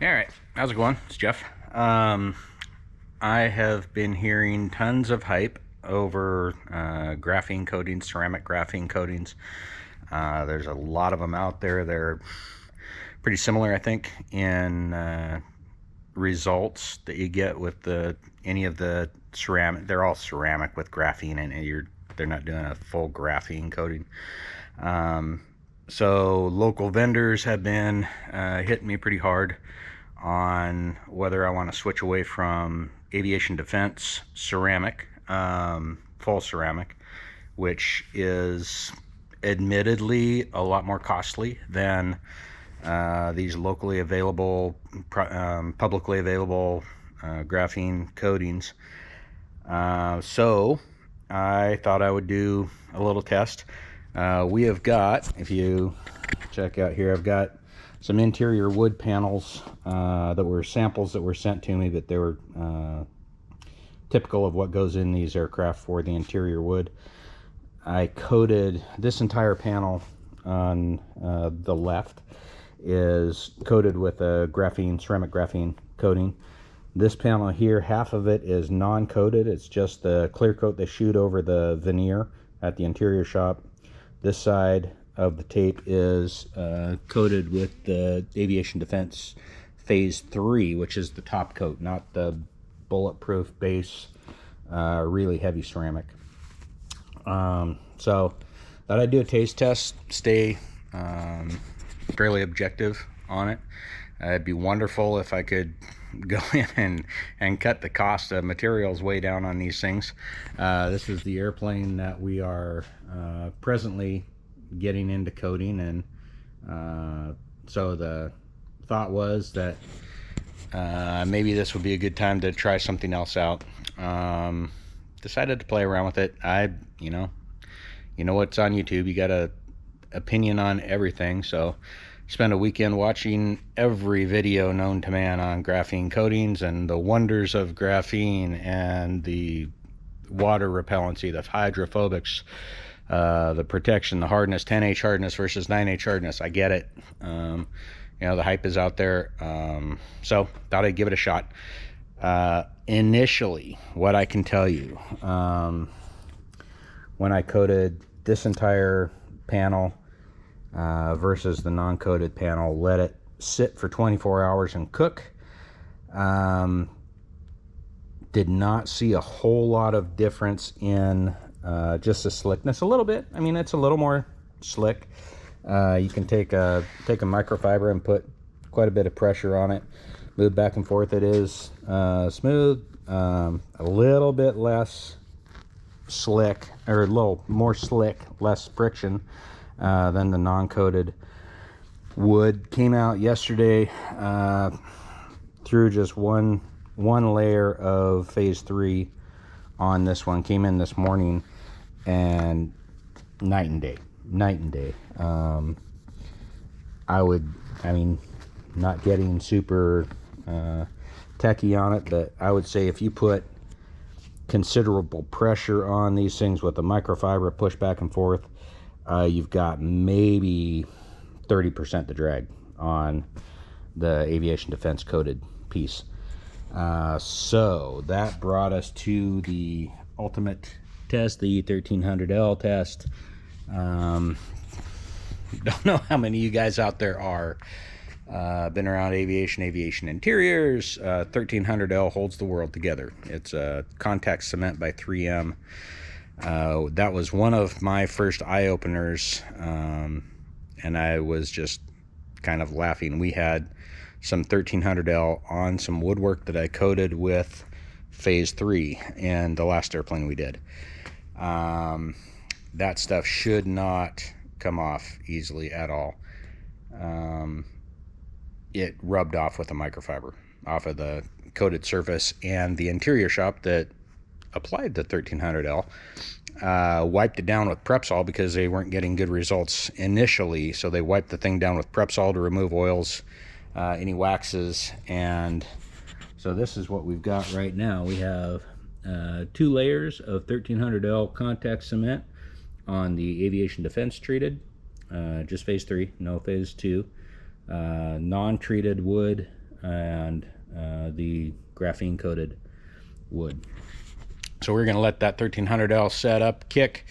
All right, how's it going? It's Jeff. I have been hearing tons of hype over graphene coatings, ceramic graphene coatings. There's a lot of them out there. They're pretty similar, I think, in results that you get with any of the ceramic. They're all ceramic with graphene, and they're not doing a full graphene coating. So local vendors have been hitting me pretty hard on whether I want to switch away from aviation defense ceramic, full ceramic, which is admittedly a lot more costly than these locally available, publicly available graphene coatings. So I thought I would do a little test. We have got, if you check out here, I've got some interior wood panels that were samples that were sent to me, but they were typical of what goes in these aircraft for the interior wood. I coated this entire panel on the left is coated with a ceramic graphene coating. This panel here, half of it is non-coated. It's just the clear coat they shoot over the veneer at the interior shop. This side of the tape is coated with the Aviation Defense Phase 3, which is the top coat, not the bulletproof base, really heavy ceramic. So thought I'd do a taste test, stay fairly objective on it. It'd be wonderful if I could go in and cut the cost of materials way down on these things. This is the airplane that we are presently getting into coating, and so the thought was that maybe this would be a good time to try something else out. Decided to play around with it. You know what's on YouTube, you got a opinion on everything, so spent a weekend watching every video known to man on graphene coatings and the wonders of graphene and the water repellency, the hydrophobics, the protection, the hardness, 10H hardness versus 9H hardness. I get it. The hype is out there. So thought I'd give it a shot. Initially, what I can tell you, when I coated this entire panel versus the non-coated panel, let it sit for 24 hours and cook, did not see a whole lot of difference in just the slickness. A little bit. I mean, it's a little more slick. You can take a microfiber and put quite a bit of pressure on it, move back and forth. It is smooth, a little bit less slick, or a little more slick, less friction than the non-coated wood. Came out yesterday through just one layer of phase 3 on this one. Came in this morning, and night and day. Not getting super techie on it, but I would say if you put considerable pressure on these things with a microfiber, push back and forth, you've got maybe 30% the drag on the aviation defense coated piece. So that brought us to the ultimate test, the 1300L test. Don't know how many of you guys out there are been around aviation interiors. 1300L holds the world together. It's a contact cement by 3M. That was one of my first eye-openers, and I was just kind of laughing. We had some 1300L on some woodwork that I coated with phase 3 in the last airplane we did. That stuff should not come off easily at all. It rubbed off with a microfiber off of the coated surface, and the interior shop that applied the 1300L wiped it down with Prepsol because they weren't getting good results initially. So they wiped the thing down with Prepsol to remove oils, any waxes, and so this is what we've got right now. We have 2 layers of 1300L contact cement on the aviation defense treated, just phase 3, no phase 2. Non-treated wood and the graphene coated wood. So we're going to let that 1300L setup kick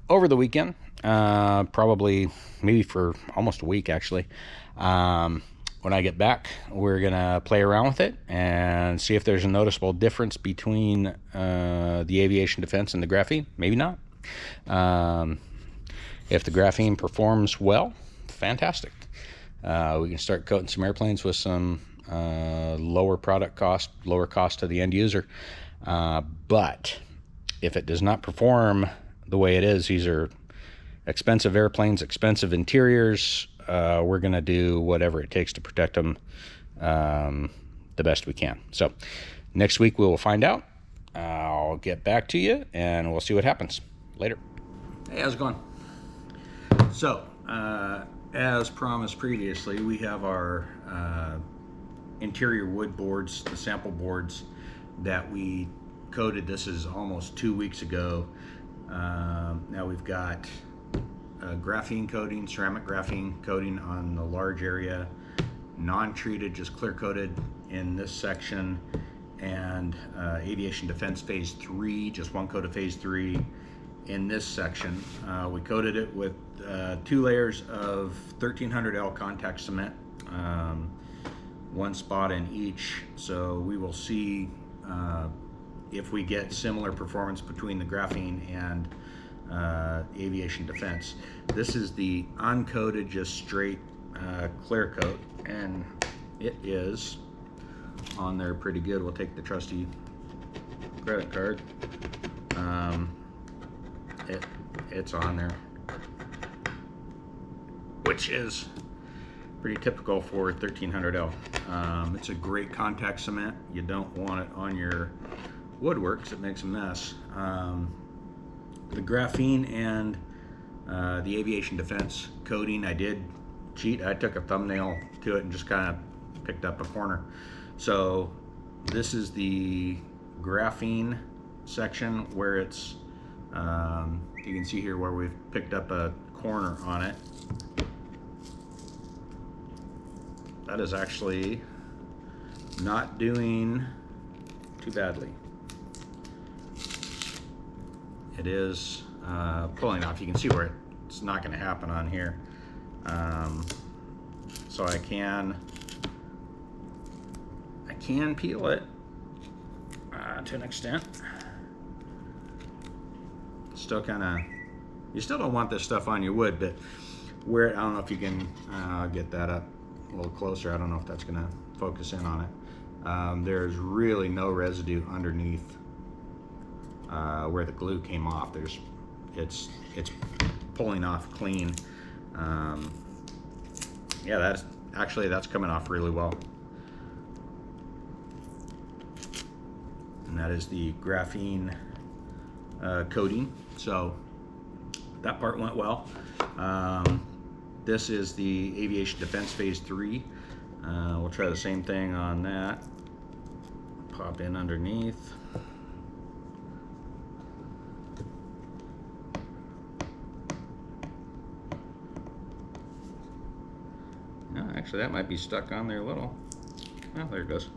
over the weekend, probably maybe for almost a week actually. When I get back, we're going to play around with it and see if there's a noticeable difference between the aviation defense and the graphene. Maybe not. If the graphene performs well, fantastic. We can start coating some airplanes with some lower product cost, lower cost to the end user. But if it does not perform the way it is, these are expensive airplanes, expensive interiors. We're going to do whatever it takes to protect them the best we can. So next week we will find out. I'll get back to you and we'll see what happens. Later. Hey, how's it going? So, as promised previously, we have our interior wood boards, the sample boards that we coated. This is almost 2 weeks ago. Now we've got graphene coating, ceramic graphene coating on the large area, non-treated, just clear coated in this section, and aviation defense phase 3, just one coat of phase 3 in this section. We coated it with 2 layers of 1300L contact cement, one spot in each. So we will see if we get similar performance between the graphene and aviation defense. This is the uncoated, just straight clear coat, and it is on there pretty good. We'll take the trusty credit card. It's on there, which is pretty typical for 1300L. It's a great contact cement. You don't want it on your woodwork because it makes a mess. The graphene and the aviation defense coating, I did cheat. I took a thumbnail to it and just kind of picked up a corner. So this is the graphene section where it's you can see here where we've picked up a corner on it. That is actually not doing too badly. It is pulling off. You can see where it's not going to happen on here. So I can peel it to an extent. Still kind of, you still don't want this stuff on your wood, but where, I don't know if you can get that up a little closer. I don't know if that's going to focus in on it. There's really no residue underneath where the glue came off. It's pulling off clean. Yeah, that's coming off really well. And that is the graphene coating. So that part went well. This is the aviation defense phase 3. We'll try the same thing on that. Pop in underneath. No, actually that might be stuck on there a little. Oh, there it goes.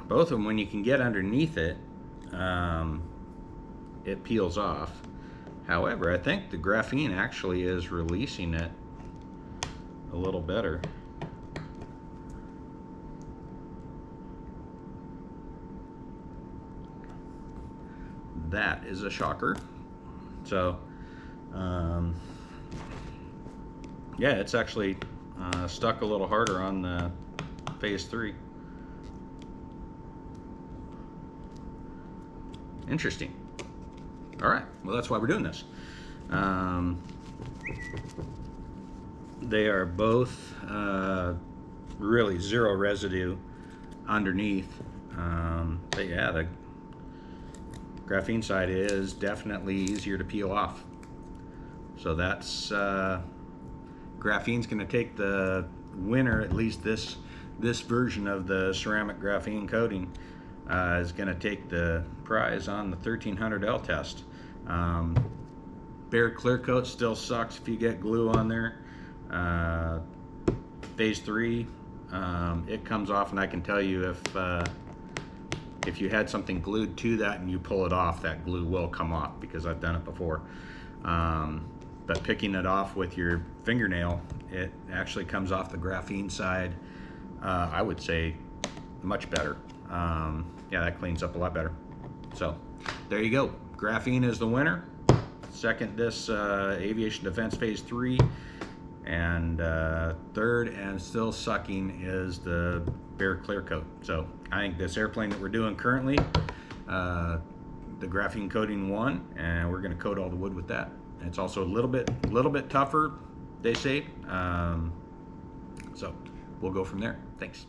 Both of them, when you can get underneath it, it peels off. However, I think the graphene actually is releasing it a little better. That is a shocker. So, yeah, it's actually stuck a little harder on the phase 3. Interesting. All right, well, that's why we're doing this. They are both really zero residue underneath. But yeah, the graphene side is definitely easier to peel off. So that's graphene's going to take the winner, at least this this version of the ceramic graphene coating is going to take the prize on the 1300L test. Bare clear coat still sucks if you get glue on there. Phase 3, it comes off, and I can tell you if you had something glued to that and you pull it off, that glue will come off, because I've done it before. But picking it off with your fingernail, it actually comes off the graphene side, I would say much better. Yeah, that cleans up a lot better. So there you go. Graphene is the winner. Second, this aviation defense phase 3. And third, and still sucking, is the bare clear coat. So I think this airplane that we're doing currently, the graphene coating won, and we're going to coat all the wood with that. It's also a little bit tougher, they say. So we'll go from there. Thanks.